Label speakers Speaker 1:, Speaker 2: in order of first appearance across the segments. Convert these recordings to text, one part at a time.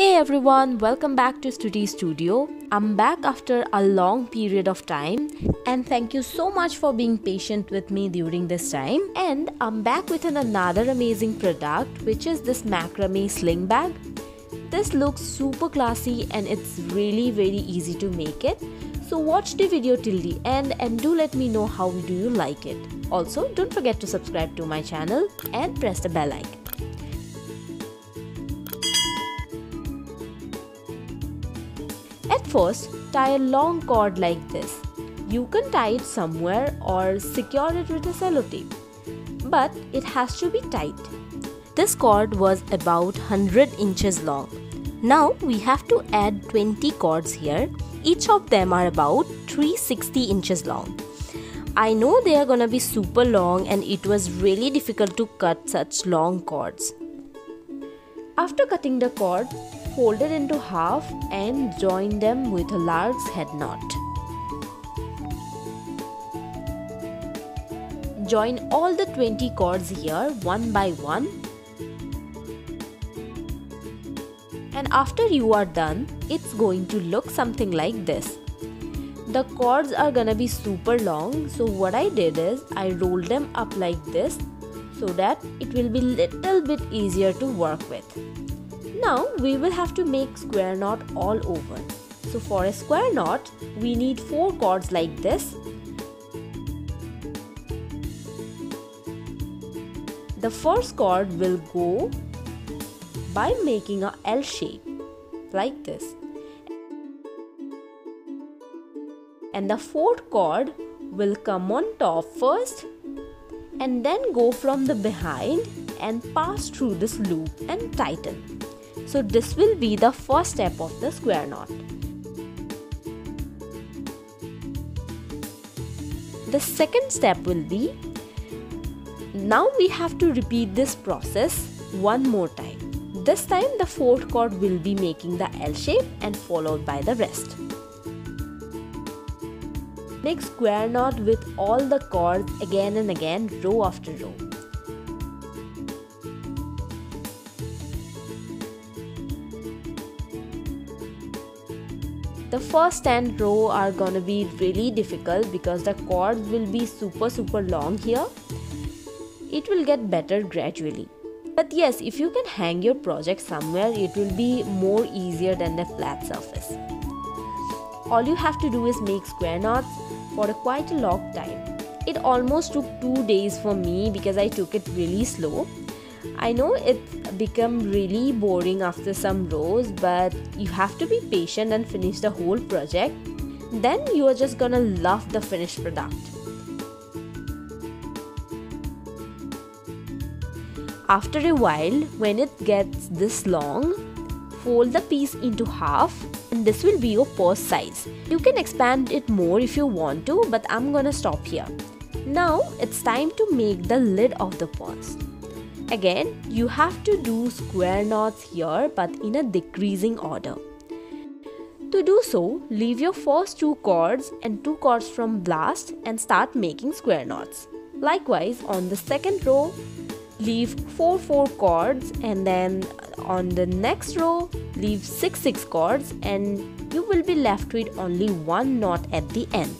Speaker 1: Hey everyone, welcome back to Stuti Studio. I'm back after a long period of time and thank you so much for being patient with me during this time. And I'm back with another amazing product, which is this macrame sling bag. This looks super classy and it's really very easy to make it. So watch the video till the end and do let me know how do you like it. Also, don't forget to subscribe to my channel and press the bell icon. At first, tie a long cord like this. You can tie it somewhere or secure it with a sellotape, but it has to be tight. This cord was about 100 inches long. Now we have to add 20 cords here. Each of them are about 360 inches long. I know they are gonna be super long and it was really difficult to cut such long cords. After cutting the cord, fold it into half and join them with a lark's head knot. Join all the 20 cords here one by one. And after you are done, it's going to look something like this. The cords are gonna be super long, so what I did is I rolled them up like this so that it will be little bit easier to work with. Now we will have to make square knot all over. So for a square knot, we need 4 cords like this. The first cord will go by making a L shape like this. And the fourth cord will come on top first and then go from the behind and pass through this loop and tighten. So this will be the first step of the square knot. The second step will be, now we have to repeat this process one more time. This time the fourth cord will be making the L shape and followed by the rest. Make square knot with all the cords again and again, row after row. The first 10 rows are gonna be really difficult because the cords will be super long here. It will get better gradually. But yes, if you can hang your project somewhere, it will be more easier than the flat surface. All you have to do is make square knots for quite a long time. It almost took 2 days for me because I took it really slow. I know it's become really boring after some rows, but you have to be patient and finish the whole project. Then you are just gonna love the finished product. After a while, when it gets this long, fold the piece into half and this will be your purse size. You can expand it more if you want to, but I'm gonna stop here. Now it's time to make the lid of the purse. Again, you have to do square knots here but in a decreasing order. To do so, leave your first 2 cords and 2 cords from last and start making square knots. Likewise, on the second row, leave 4 cords and then on the next row, leave 6 cords and you will be left with only 1 knot at the end.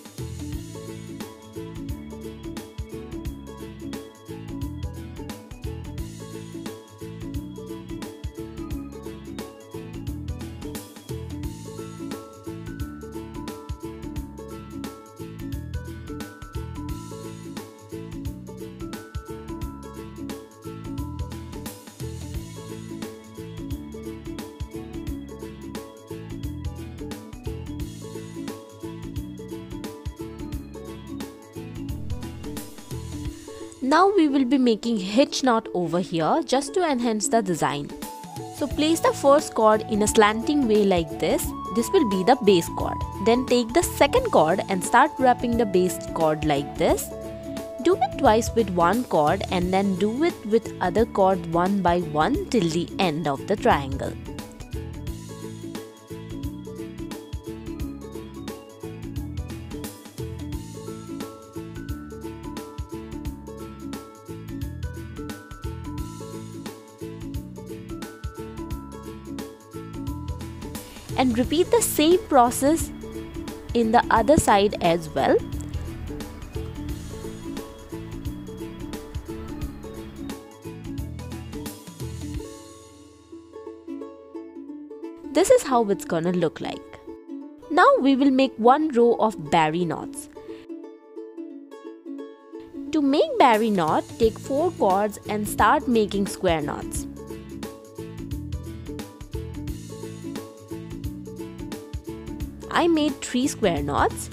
Speaker 1: Now we will be making hitch knot over here just to enhance the design. So place the first cord in a slanting way like this. This will be the base cord. Then take the second cord and start wrapping the base cord like this. Do it twice with one cord and then do it with other cord one by one till the end of the triangle. and repeat the same process in the other side as well. This is how it's gonna look like. Now we will make one row of barry knots. To make barry knot, take 4 cords and start making square knots. I made 3 square knots.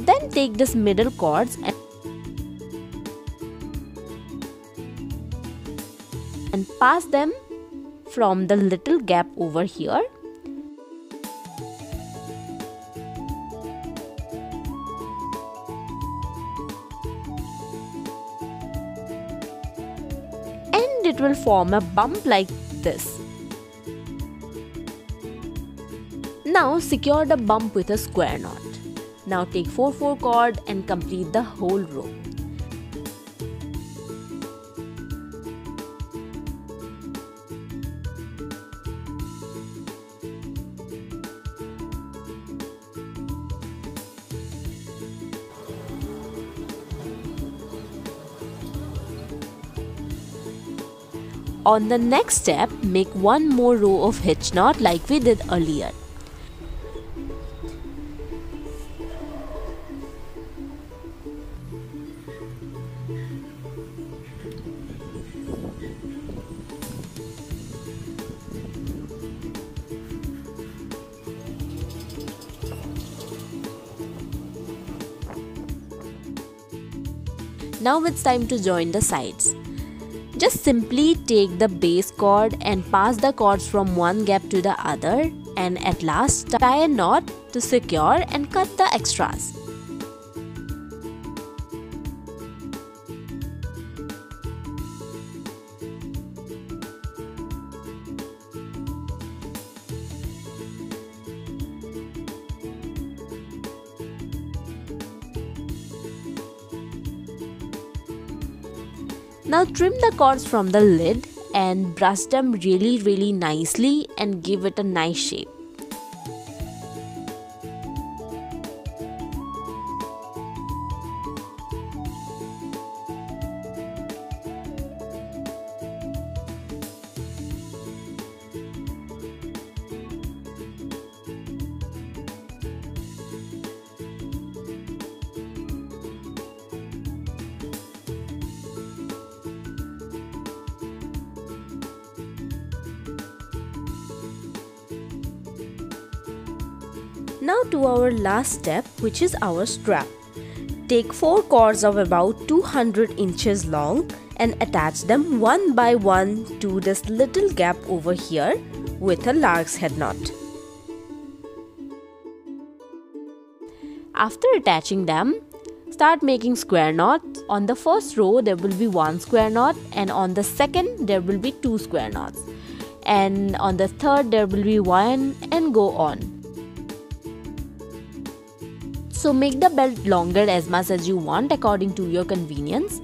Speaker 1: Then take this middle cords and pass them from the little gap over here. And it will form a bump like this. Now secure the bump with a square knot. Now take 4 cord and complete the whole row. On the next step, make one more row of hitch knot like we did earlier. Now it's time to join the sides. Just simply take the base cord and pass the cords from one gap to the other, and at last tie a knot to secure and cut the extras. Now trim the cords from the lid and brush them really nicely and give it a nice shape. Now to our last step, which is our strap. Take 4 cords of about 200 inches long and attach them one by one to this little gap over here with a lark's head knot. After attaching them, start making square knots. On the first row there will be 1 square knot, and on the second there will be 2 square knots, and on the third there will be 1, and go on. So make the belt longer as much as you want according to your convenience.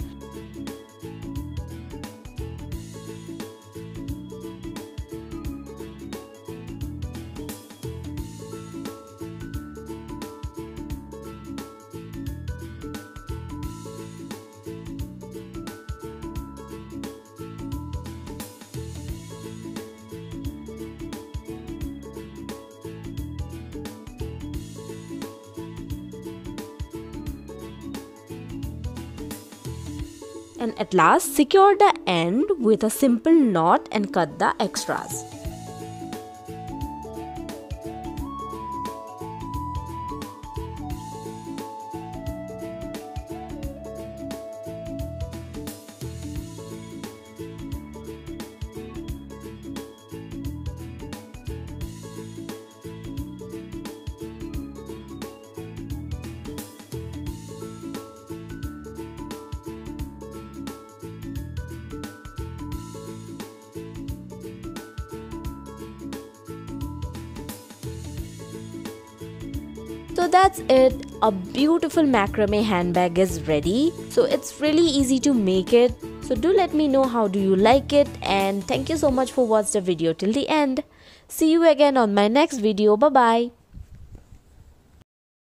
Speaker 1: And at last, secure the end with a simple knot and cut the extras. So that's it. A beautiful macrame handbag is ready. So it's really easy to make it. So do let me know how do you like it, and thank you so much for watching the video till the end. See you again on my next video. Bye bye.